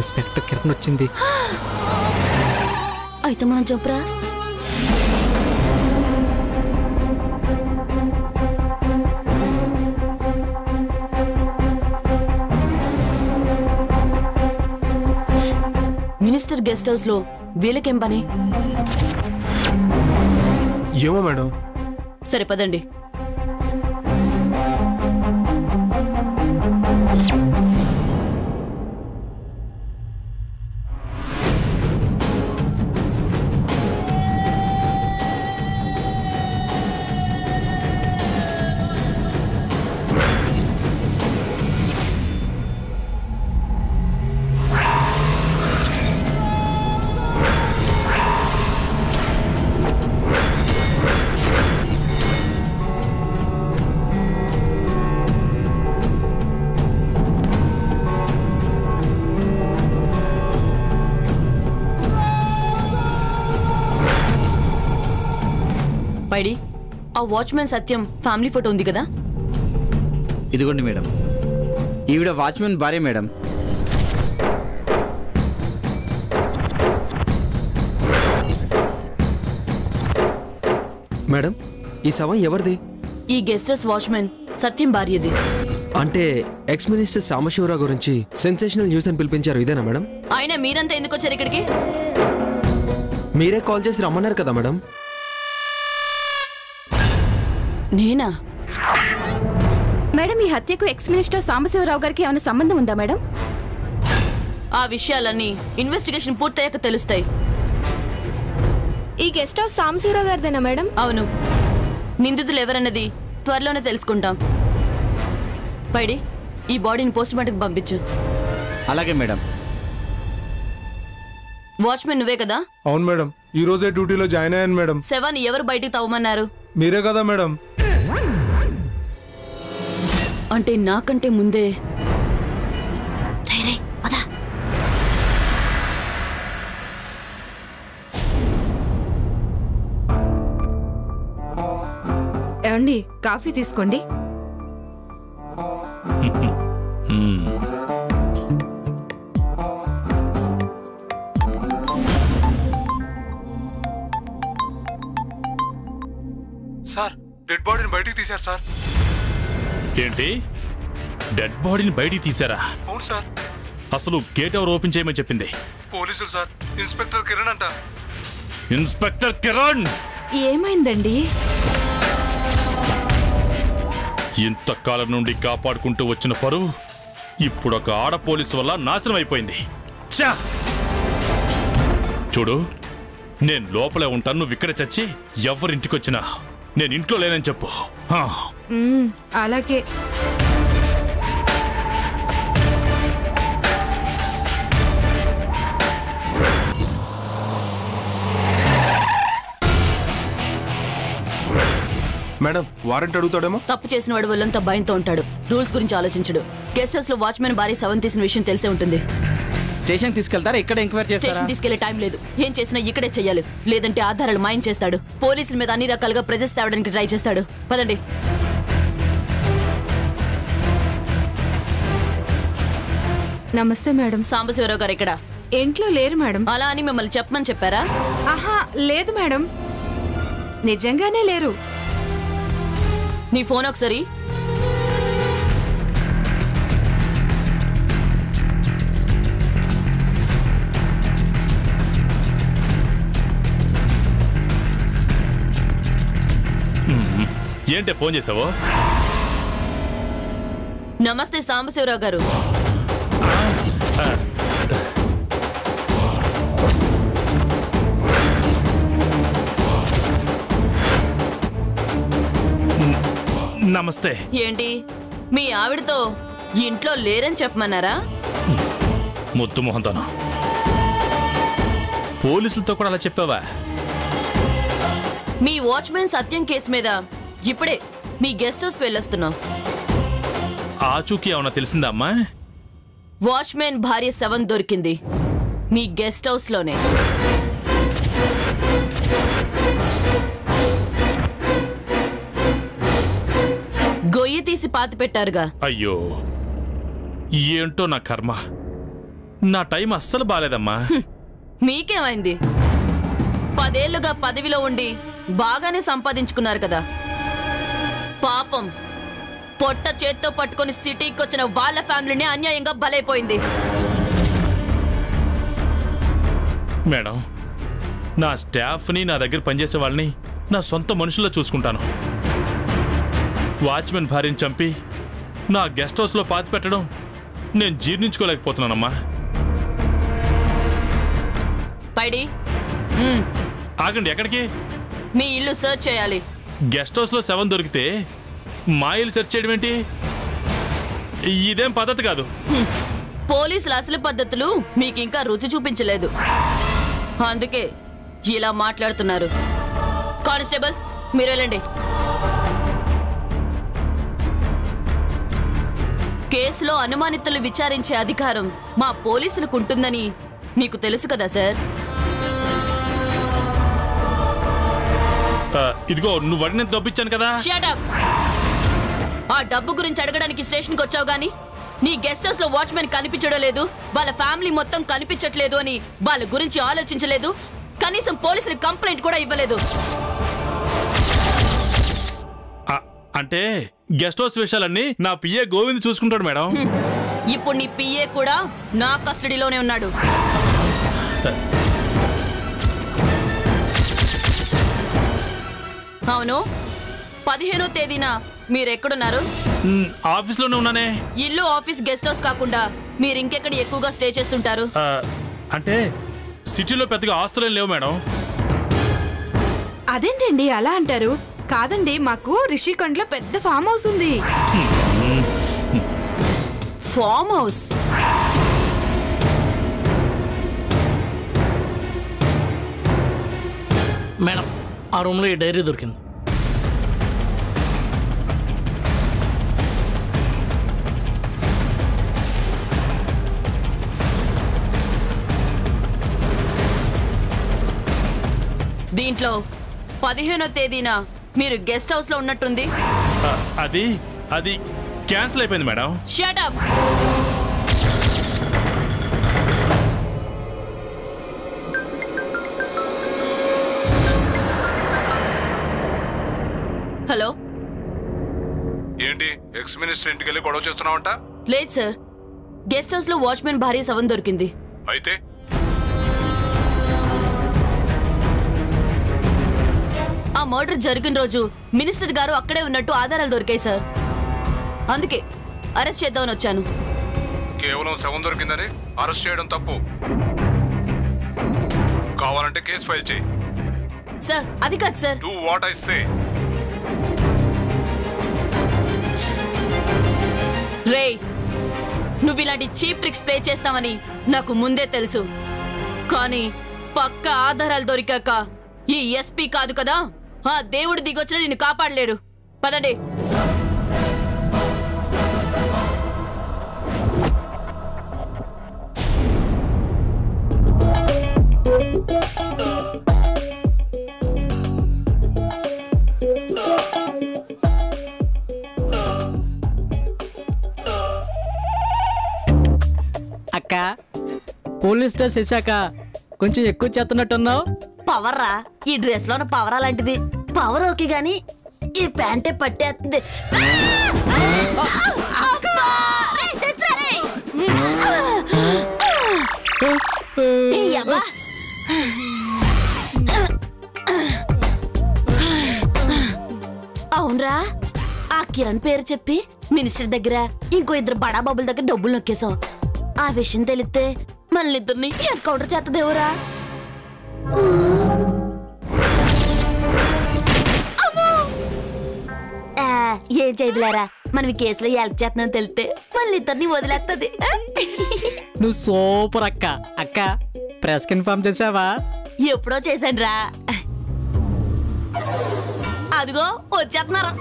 Inspector Kiran వచ్చింది. అయితే మనం చంపరా? మినిస్టర్ గెస్ట్ హౌస్ లో వీళ్ళకేం పని? ఏమో మేడం. సరే పదండి. పైడి, ఆ వాచ్మెన్ సత్యం ఫ్యామిలీ ఫోటో ఉంది కదా? ఇదిగోండి మేడం, ఈవిడ వాచ్మెన్ భార్య మేడం. మేడం, ఈ శవం ఎవరిది? ఈ గెస్ట్ హౌస్ వాచ్మెన్ సత్యం భార్యది. అంటే ఎక్స్ మినిస్టర్ సాంబశివరావు గురించి సెన్సేషనల్ న్యూస్ అని పిలిపించారు, ఇదేనా మేడం? ఆయన మీరంతా ఎందుకు వచ్చారు ఇక్కడికి? మీరే కాల్ చేసి రమ్మన్నారు కదా మేడం. నేనా? మేడం, ఈ హత్యకు ఎక్స్ మినిస్టర్ సాంబశివరావు గారికి ఏమైనా సంబంధం ఉందా మేడం? ఆ విషయాలన్నీ ఇన్వెస్టిగేషన్ పూర్తయ్యాక తెలుస్తాయి. ఈ గెస్ట్ హౌస్ సాంబశివరావు గారిదేనా మేడం? అవును. నిందితులు ఎవరన్నది త్వరలోనే తెలుసుకుంటాం. పైడి, ఈ బాడీని పోస్ట్ మార్టం పంపించు. అలాగే మేడం. వాచ్మెన్ నువ్వే కదా? అవును మేడం, ఈ రోజే డ్యూటీలో జాయిన్ అయ్యాను మేడం. శవాన్ని ఎవరు బయటికి తవ్వమన్నారు? మీరే కదా మేడం. అంటే నాకంటే ముందే. ఏమండి, కాఫీ తీసుకోండి. సార్, డెడ్ బాడీని బయటికి తీశారు సార్. ఏంటి? డెడ్ బాడీని బయటికి తీశారా? అవును సార్. అసలు గేట్ ఎవరు ఓపెన్ చేయమని చెప్పింది? పోలీసులు సార్. ఇన్స్పెక్టర్ కిరణ్ అంట. ఇన్స్పెక్టర్ కిరణ్! ఏమైందండి? ఇంతకాలం నుండి కాపాడుకుంటూ వచ్చిన పరువు ఇప్పుడు ఒక ఆడ పోలీసు వల్ల నాశనం అయిపోయింది. చూడు, నేను లోపలే ఉంటాను, నువ్వు ఇక్కడ చచ్చి ఎవరింటికి వచ్చినా నేను ఇంట్లో లేనని చెప్పు. అలాగే. మేడం, వారెంట్ అడుగుతాడేమో. తప్పు చేసిన వాడు వాళ్ళంతా భయంతో ఉంటాడు. రూల్స్ గురించి ఆలోచించడు. గెస్ట్ హౌస్ లో వాచ్మెన్ భార్య శవం తీసిన విషయం తెలిసే ఉంటుంది. స్టేషన్ తీసుకెళ్తారా? ఇక్కడ ఎంక్వైరీ చేస్తారా? స్టేషన్ తీసుకెళ్లే టైం లేదు. ఏం చేసినా ఇక్కడే చెయ్యాలి, లేదంటే ఆధారాలు మాయం చేస్తాడు. పోలీసుల మీద అన్ని రకాలుగా ప్రెజెస్ తేవడానికి ట్రై చేస్తాడు. పదండి. నమస్తే మేడం. సాంబశివరావు గారు ఇక్కడ ఇంట్లో లేరు మేడం. అలా అని మిమ్మల్ని చెప్పమని చెప్పారా? ఆహా, లేదు మేడం, నిజంగానే లేరు. నీ ఫోన్ ఒకసారి. ఏంటే ఫోన్ చేసావో? నమస్తే సాంబశివరావు గారు. నమస్తే. ఏంటి, మీ ఆవిడతో ఇంట్లో లేరని చెప్పమన్నారా? ముద్దు మొహంతోనా? పోలీసులతో కూడా అలా చెప్పావా? మీ వాచ్మెన్ సత్యం కేసు మీద ఇప్పుడే మీ గెస్ట్ హౌస్ కు వెళ్ళొస్తున్నాం. ఆచూకీ ఏమన్నా తెలిసిందా అమ్మా? వాచ్మెన్ భార్య శవం దొరికింది మీ గెస్ట్ హౌస్ లోనే. గొయ్యి తీసి పాతి పెట్టారుగా. అయ్యో, ఏంటో నా కర్మ. నా టైం అస్సలు బాలేదమ్మా. మీకేమైంది? 10 ఏళ్లుగా పదవిలో ఉండి బాగానే సంపాదించుకున్నారు కదా. పాపం పొట్ట చేత్తో పట్టుకొని సిటీకి వచ్చిన వాళ్ళ ఫ్యామిలీనే అన్యాయంగా బలైపోయింది. మేడం, నా స్టాఫ్ని, నా దగ్గర పనిచేసే వాళ్ళని నా సొంత మనుషుల్లో చూసుకుంటాను. వాచ్మెన్ భార్యని చంపి నా గెస్ట్ హౌస్లో పాతి పెట్టడం నేను జీర్ణించుకోలేకపోతున్నానమ్మా. పైడి ఆగండి, ఎక్కడికి? మీ ఇల్లు సర్చ్ చేయాలి. గెస్ట్ హౌస్లో శవం దొరికితే మా ఇల్లు సెర్చ్ చేయడం ఏంటి? ఇదేం పద్ధతి కాదు. పోలీసుల అసలు పద్ధతులు మీకు ఇంకా రుచి చూపించలేదు, అందుకే ఇలా మాట్లాడుతున్నారు. కానిస్టేబుల్స్, మీరు వెళ్ళండి. కేసులో అనుమానితులు విచారించే అధికారం మా పోలీసులకు ఉంటుందని మీకు తెలుసు కదా సార్. ఇదిగో, నువ్వు అడిగినంత డబ్బిచ్చాను కదా. Shut up! ఆ డబ్బు గురించి అడగడానికి స్టేషన్కి వచ్చావు గానీ నీ గెస్ట్ హౌస్ లో వాచ్మెన్ కనిపించడం లేదు, వాళ్ళ ఫ్యామిలీ మొత్తం కనిపించట్లేదు అని వాళ్ళ గురించి ఆలోచించలేదు, కనీసం పోలీసులకు కంప్లైంట్ కూడా ఇవ్వలేదు. అంటే గెస్ట్ హౌస్ విషయాలన్నీ నా పిఏ గోవింద్ చూసుకుంటాడు మేడం. ఇప్పుడు నీ పిఏ కూడా నా కస్టడీలోనే ఉన్నాడు. అవును, 15వ తేదీన మీరెక్కడున్నారు? ఆఫీస్లోనే ఉన్నానే. ఇల్లు, ఆఫీస్, గెస్ట్ హౌస్ కాకుండా మీరు ఇంకెక్కడ ఎక్కువగా స్టే చేస్తుంటారు? అంటే సిటీలో పెద్దగా ఆస్తులేం లేవు మేడం. అదేంటండి అలా అంటారు? కాదండి, మాకు రిషికొండలో పెద్ద ఫామ్ హౌస్ ఉంది. Farm house? మేడం, ఆ రూమ్లో ఈ డైరీ దొరికింది. దీంట్లో 15వ తేదీన మీరు గెస్ట్ హౌస్ లో ఉన్నట్టుంది. అది క్యాన్సిల్ అయిపోయింది మేడం. Shut up! హలో, ఏంటి ఎక్స్ మినిస్టర్ ఇంటికి వెళ్ళి గొడవ చేస్తున్నావంట? లేదు సార్, గెస్ట్ హౌస్ లో వాచ్మెన్ భార్య శవం దొరికింది. అయితే ఆ మర్డర్ జరిగిన రోజు మినిస్టర్ గారు అక్కడే ఉన్నట్టు ఆధారాలు దొరికాయి సార్, అందుకే అరెస్ట్ చేద్దామని వచ్చాను. కేవలం శవం దొరికిందని అరెస్ట్ చేయడం తప్పు. కావాలంటే కేసు ఫైల్ చేయి. సార్ అది కాదు sir. Do what I say. రే, నువ్వు ఇలాంటి చీప్ ట్రిక్స్ ప్లే చేస్తావని నాకు ముందే తెలుసు, కానీ పక్క ఆధారాలు దొరికాక ఈ ఎస్పీ కాదు కదా, ఆ దేవుడు దిగొచ్చిన నిన్ను కాపాడలేడు. పదండి. అక్క, పోలీస్ డ్రెస్ వేసాక కొంచెం ఎక్కువ చేస్తున్నట్టున్నావు. పవర్ రా, ఈ డ్రెస్ లోన పవర్ అలాంటిది. పవర్ ఓకే గాని ఈ ప్యాంటే పట్టేస్తుంది. అవునరా, ఆ కిరణ్ పేరు చెప్పి మినిస్టర్ దగ్గర ఇంకో 2 బడా బాబుల దగ్గర డబ్బులు నొక్కేశాం. ఆ విషయం తెలిస్తే మనల్ని ఇద్దరిని ఎన్కౌంటర్ చేస్తదేవరా. ఏం చేయదులేరా, మనం ఈ కేసులో హెల్ప్ చేస్తున్నాం తెలిస్తే మళ్ళీ ఇద్దరిని వదిలేస్తుంది. నువ్వు సూపర్ అక్క. అక్క, ప్రెస్ ఇన్ఫార్మ్ చేసావా? ఎప్పుడో చేశాను రా. అదిగో వచ్చేస్తున్నారు.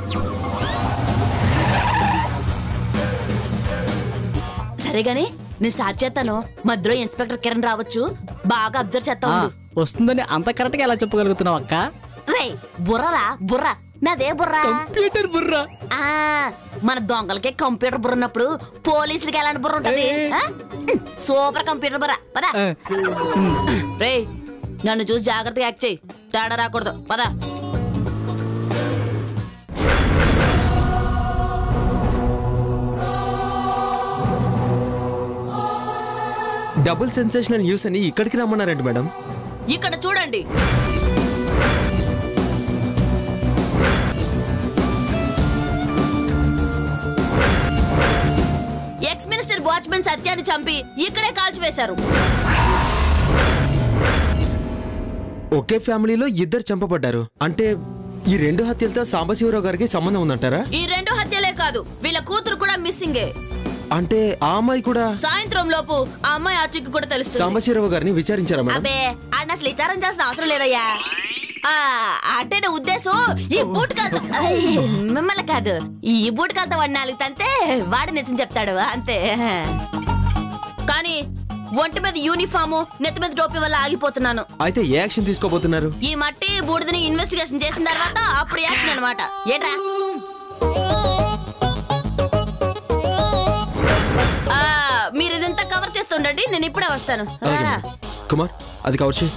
సరే గాని నేను స్టార్ట్ చేస్తాను. మధ్యలో ఇన్స్పెక్టర్ కిరణ్ రావచ్చు, బాగా అబ్జర్వ్ చేస్తాను. వస్తుందని అంత కరెక్ట్ గా ఎలా చెప్పగలుగుతున్నావు అక్క? రే, బుర్రరా బుర్ర, నాదే బుర్ర. కంప్యూటర్ బుర్ర. మన దొంగలకే కంప్యూటర్ బుర్ర ఉన్నప్పుడు పోలీసులకి ఎలాంటి బుర్ర ఉంటది? సూపర్ కంప్యూటర్ బరా పదా రే నన్ను చూసి జాగ్రత్తగా యాక్ట్ చేయి తేడా రాకూడదు పదా డబుల్ సెన్సేషనల్ న్యూస్ అని ఇక్కడికి రమ్మన్నారండి మేడం. ఇక్కడ చూడండి. ఎక్స్ మినిస్టర్ వాచ్మెన్ సత్యాన్ని చంపి ఇక్కడే కాల్చివేశారు. ఒకే ఫ్యామిలీలో ఇద్దరు చంపబడ్డారు అంటే ఈ 2 హత్యలతో సాంబశివరావు గారికి సంబంధం ఉందంటారా? ఈ 2 హత్యలే కాదు, వీళ్ళ కూతురు కూడా మిస్సింగే. అంటే ఆ అమ్మాయి కూడా సాయంత్రం లోపు ఆ అమ్మాయి ఆ చిక్కు కూడా తెలుస్తుంది. సాంబశివరావు గారిని విచారించారా మేడం? అబ్బే ఆయన అసలు విచారం చేయాల్సిన అవసరం లేదయ్యా. అంటే నా ఉద్దేశం ఈ బూట్ కాదు మిమ్మల్ని కాదు, ఈ బూట్ కాదు వాడు 4 తంతే వాడు నిజం చెప్తాడు అంతే. కానీ ఒంటి మీద యూనిఫాము నెత్తి మీద టోపీ వల్ల ఆగిపోతున్నాను. అయితే ఏ యాక్షన్ తీసుకోబోతున్నారు? ఈ మట్టి బూడిదని ఇన్వెస్టిగేషన్ చేసిన తర్వాత అప్పుడు యాక్షన్ అన్నమాట. ఏంట్రా మీరు ఇదంతా కవర్ చేస్తుండండి, నేను ఇప్పుడే వస్తాను. కుమార్ అది కవర్ చేయి.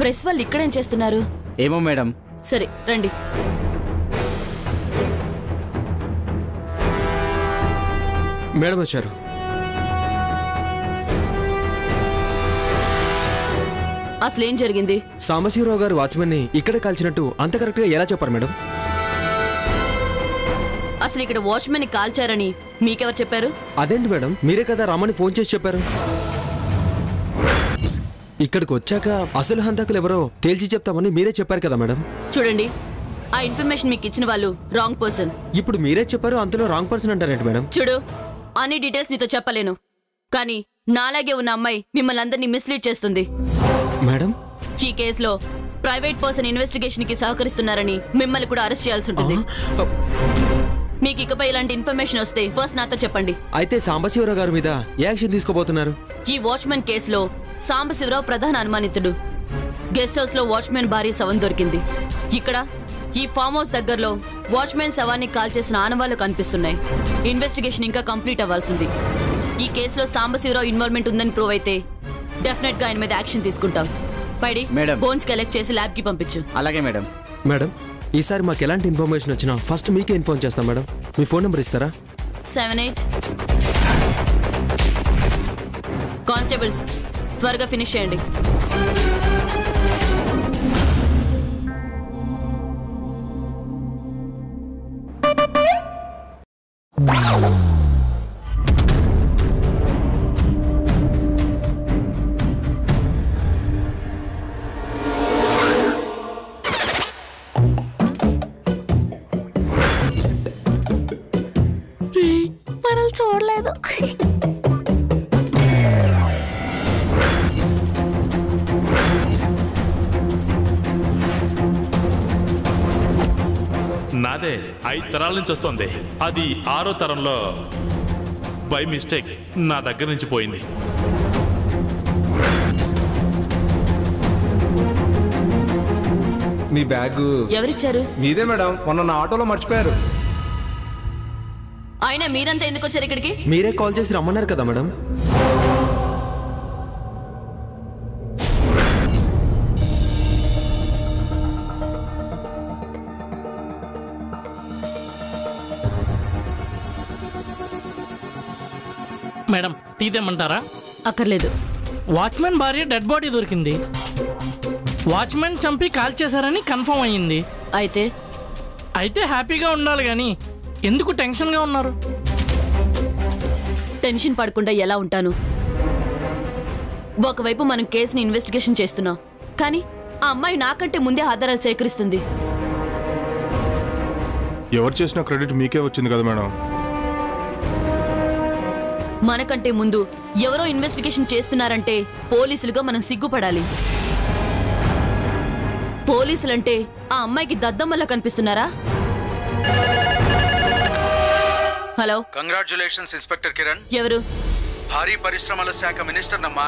ప్రెస్ వాళ్ళు ఇక్కడేం చేస్తున్నారు? ఏమో మేడం. సరే రండి. మేడం వచ్చారు. అసలు ఏం జరిగింది? సాంబశివరావు గారు వాచ్మెన్ ని ఇక్కడ కాల్చినట్టు అంత కరెక్ట్ గా ఎలా చెప్పారు మేడం? అసలు ఇక్కడ వాచ్మెన్ ని కాల్చారని మీకెవరు చెప్పారు? అదేంటి మేడం, మీరే కదా రమ్మని ఫోన్ చేసి చెప్పారు. ఇక్కడికి వచ్చాక అసలు హంతకులు ఎవరో తేల్చి చెప్తామని మీరే చెప్పారు కదా మేడం. చూడండి, ఆ ఇన్ఫర్మేషన్ మీకు ఇచ్చిన వాళ్ళు రాంగ్ పర్సన్. ఇప్పుడు మీరే చెప్పారు, అంతలో రాంగ్ పర్సన్ అంటారేంటి మేడం? చూడు, అన్ని డీటెయిల్స్ నీతో చెప్పలేను, కానీ నాలాగే ఉన్న అమ్మాయి మిమ్మల్ని అందరినీ మిస్లీడ్ చేస్తుంది. మేడం ఈ కేసులో ప్రైవేట్ పర్సన్ ఇన్వెస్టిగేషన్ కి సహకరిస్తున్నారని మిమ్మల్ని కూడా అరెస్ట్ చేయాల్సి ఉంటుంది. మీకు ఇకపై ఇలాంటి ఇన్ఫర్మేషన్ వస్తే ఫస్ట్ నాతో చెప్పండి. అయితే సాంబశివరావు గారి మీద ఏ యాక్షన్ తీసుకోబోతున్నారు? ఈ వాచ్మెన్ కేసులో సాంబశివరావు ప్రధాన అనుమానితుడు. గెస్ట్ హౌస్ లో వాచ్మెన్ భార్య శవం దొరికింది. ఇక్కడ ఈ ఫామ్ హౌస్ దగ్గరలో వాచ్మెన్ శవాన్ని కాల్ చేసిన ఆనవాళ్లు కనిపిస్తున్నాయి. ఇన్వెస్టిగేషన్ ఇంకా కంప్లీట్ అవ్వాల్సింది. ఈ కేసులో సాంబశివరావు ఇన్వాల్వ్మెంట్ ఉందని ప్రూవ్ అయితే డెఫినెట్ గా ఆయన మీద యాక్షన్ తీసుకుంటాం. పైడి బోన్స్ కలెక్ట్ చేసి ల్యాబ్ కి పంపించు. అలాగే మేడం. మేడం ఈసారి మాకు ఎలాంటి ఇన్ఫర్మేషన్ వచ్చినా ఫస్ట్ మీకే ఇన్ఫార్మ్ చేస్తాం మేడం. మీ ఫోన్ నెంబర్ ఇస్తారా? 78 కానిస్టేబుల్స్ త్వరగా ఫినిష్ చేయండి. మనల్ని చూడలేదు. నాదే 5 తరాల నుంచి వస్తుంది. అది 6వ తరంలో బై మిస్టేక్ నా దగ్గర నుంచి పోయింది. మీ బ్యాగ్ ఎవరిచ్చారు? మీదే మేడం, మొన్న నా ఆటోలో మర్చిపోయారు. అయినా మీరంతా ఎందుకు వచ్చారు ఇక్కడికి? మీరే కాల్ చేసి రమ్మన్నారు కదా మేడం. Madam tea తెమ్మంటారా? అక్కర్లేదు. వాచ్మెన్ భార్య డెడ్ బాడీ దొరికింది. వాచ్మెన్ చంపి కాల్ చేశారని కన్ఫర్మ్ అయ్యింది. అయితే హ్యాపీగా ఉండాలి కానీ ఎందుకు టెన్షన్గా ఉన్నారు? టెన్షన్ పడకుండా ఎలా ఉంటాను? ఒకవైపు మనం కేసుని ఇన్వెస్టిగేషన్ చేస్తున్నాం, కానీ ఆ అమ్మాయి నాకంటే ముందే ఆధారాలు సేకరిస్తుంది. ఎవరు చేసిన క్రెడిట్ మీకే వచ్చింది కదా మేడం. మనకంటే ముందు ఎవరో ఇన్వెస్టిగేషన్ చేస్తున్నారంటే పోలీసులుగా మనం సిగ్గుపడాలి. పోలీసులంటే ఆ అమ్మాయికి దద్దమ్మలా కనిపిస్తున్నారా? Hello, congratulations inspector Kiran. ఎవరు? భారీ పరిశ్రమల శాఖ మినిస్టర్ నమ్మా.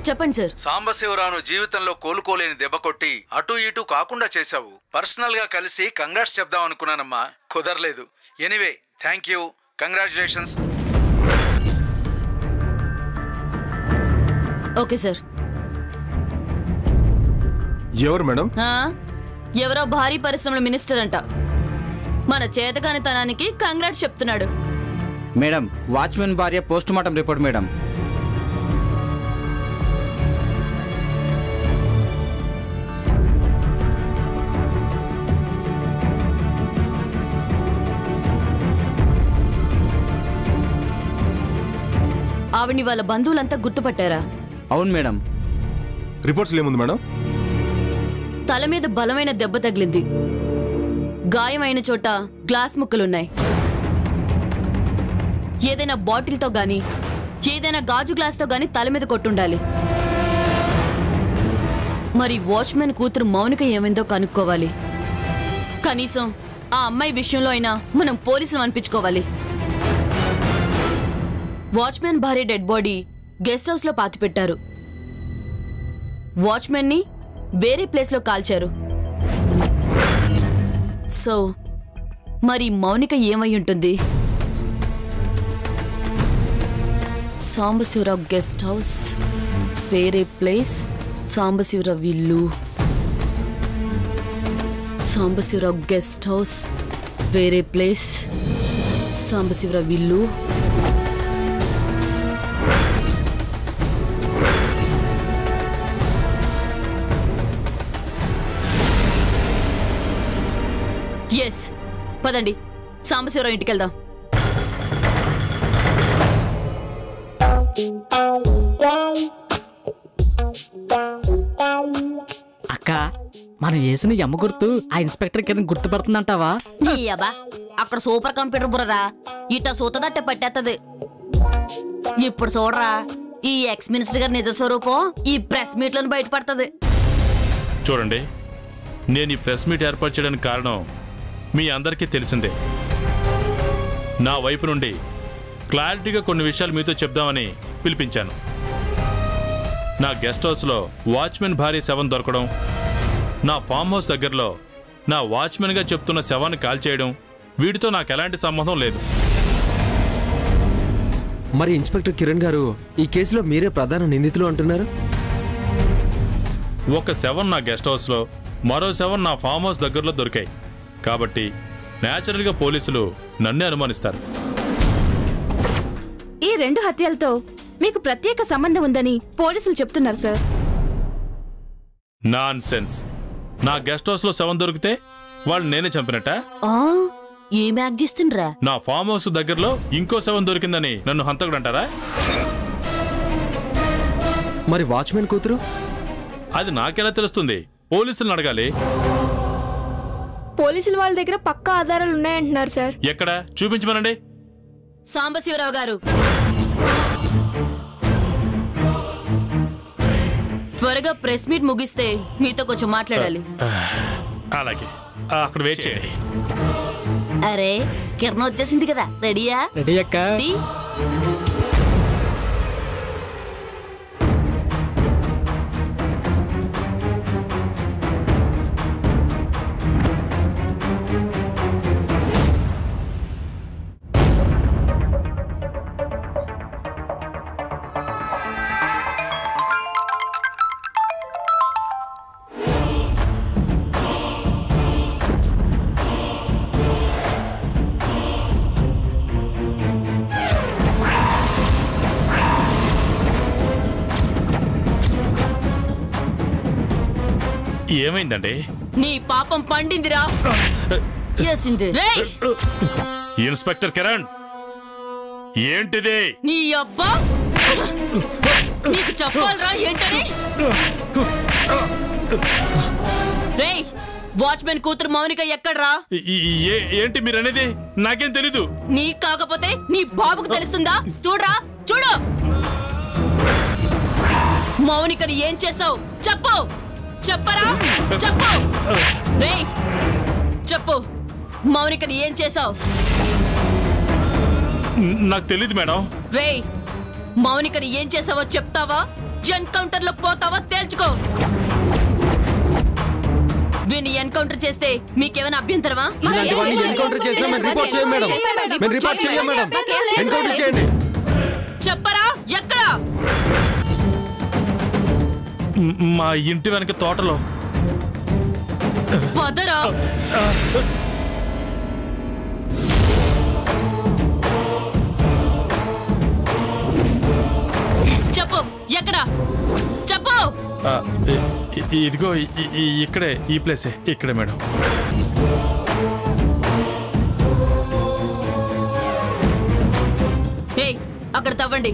చెప్పండి సార్. సాంబశివరావును జీవితంలో కోలుకోలేని దెబ్బ కొట్టి అటు ఇటు కాకుండా చేశావు. పర్సనల్ గా కలిసి కంగ్రాట్స్ చెప్దాం అనుకున్నానమ్మా, కుదరలేదు. Anyway thank you, congratulations. Okay sir. ఎవరు మేడం? ఎవరో భారీ పరిశ్రమల మినిస్టర్ అంట. మన చేతకానితనానికి కంగ్రాట్స్ చెప్తున్నాడు. మేడం, వాచ్మెన్ భార్య పోస్ట్ మార్టం రిపోర్ట్ మేడం. ఆవిడ్ని వాళ్ళ బంధువులంతా గుర్తుపట్టారా? అవును మేడం. రిపోర్ట్స్ ఏముంది మేడం? తల మీద బలమైన దెబ్బ తగిలింది. గాయమైన చోట గ్లాస్ ముక్కలున్నాయి. ఏదైనా బాటిల్తో గాని ఏదైనా గాజు గ్లాస్తో గాని తల మీద కొట్టుండాలి. మరి వాచ్మెన్ కూతురు మౌనిక ఏమైందో కనుక్కోవాలి. కనీసం ఆ అమ్మాయి విషయంలో అయినా మనం పోలీసులు అనిపించుకోవాలి. వాచ్మెన్ భార్య డెడ్ బాడీ గెస్ట్ హౌస్ లో పాతిపెట్టారు. వాచ్మెన్ ని వేరే ప్లేస్ లో కాల్చారు. సో మరి మౌనిక ఏమై ఉంటుంది? సాంబశివరావు గెస్ట్ హౌస్, వేరే ప్లేస్, సాంబశివరావు ఇల్లు. సాంబశివరావు గెస్ట్ హౌస్, వేరే ప్లేస్, సాంబశివరావు ఇల్లు. ఎస్, పదండి సాంబశివరావు ఇంటికి వెళ్దాం. అక్క, మనం వేసిన ఎమ్మ గుర్తు ఆ ఇన్స్పెక్టర్ కిరణ్ గుర్తుపడుతుందంటావా? అక్కడ సూపర్ కంప్యూటర్ బుర్రరా, ఇట సూతదట్టే పట్టేత్తది. ఇప్పుడు చూడరా, ఈ ఎక్స్ మినిస్టర్ గారి నిజ స్వరూపం ఈ ప్రెస్ మీట్ లోని బయటపడుతుంది. చూడండి, నేను ఈ ప్రెస్ మీట్ ఏర్పాటు చేయడానికి కారణం మీ అందరికీ తెలిసిందే. నా వైపు నుండి క్లారిటీగా కొన్ని విషయాలు మీతో చెప్దామని పిలిపించాను. నా గెస్ట్ హౌస్లో వాచ్మెన్ భారీ శవం దొరకడం, నా ఫామ్ హౌస్ దగ్గరలో నా వాచ్మెన్గా చెప్తున్న శవాన్ని కాల్చేయడం, వీటితో నాకు ఎలాంటి సంబంధం లేదు. మరి ఇన్స్పెక్టర్ కిరణ్ గారు, ఈ కేసులో మీరే ప్రధాన నిందితులు అంటున్నారు. ఒక శవం నా గెస్ట్ హౌస్లో, మరో శవం నా ఫామ్ హౌస్ దగ్గరలో దొరికాయి. కాబట్టి నేచురల్గా పోలీసులు నన్నే అనుమానిస్తారు. ఈ రెండు హత్యలతో మీకు ప్రత్యేక సంబంధం ఉందని పోలీసులు చెప్తున్నారు సార్. Non sense. నా గెస్ట్ హౌస్ లో శవం దొరికితే వాళ్ళు నేనే చంపినట్ట? ఏం యాక్ట్ చేస్తుండ్రా? నా ఫామ్ హౌస్ దగ్గరలో ఇంకో శవం దొరికిందని నన్ను హంతకుడు అంటారా? మరి వాచ్మెన్ కూతురు? అది నాకెలా తెలుస్తుంది? పోలీసులను అడగాలి. పోలీసులు వాళ్ళ దగ్గర పక్కా ఆధారాలు ఉన్నాయంటున్నారు సార్. ఎక్కడ? చూపించమనండి. సాంబశివరావు గారు, త్వరగా ప్రెస్ మీట్ ముగిస్తే మీతో కొంచెం మాట్లాడాలి. అలాగే, అక్కడ వెయిట్ చేయండి. అరే, కిరణ్ వచ్చేసింది కదా, రెడీయా? రెడీ అక్క. ఏమైందండి? నీ పాపం పండిందిరా. ఇన్స్పెక్టర్ కిరణ్, ఏంటిది? నీ అబ్బా, నీకు చెప్పాలరా ఏంటని? వాచ్మెన్ కూతురు మౌనిక ఎక్కడ్రా? ఏంటి మీరు అనేది? నాకేం తెలీదు. నీ కాకపోతే నీ బాబుకు తెలుస్తుందా? చూడరా, చూడు. మౌనికని ఏం చేసావు? చెప్పు, చెప్పరా, చెప్పు. రేయ్, చెప్పు, మౌనికని ఏం చేసావు? నాకు తెలీదు మేడం. రేయ్, మౌనికని ఏం చేసావో చెప్తావా? ఎన్కౌంటర్ లో పోతావా? తేల్చుకో. వీని ఎన్కౌంటర్ చేస్తే మీకేమైనా అభ్యంతరమా? చెప్పరా, ఎక్కడ? మా ఇంటి వెనక తోటలో. పదరా. చెప్పు, ఎక్కడ? చెప్పు. ఇదిగో ఇక్కడే, ఈ ప్లేసే, ఇక్కడే మేడం. ఏయ్, అక్కడ తవ్వండి.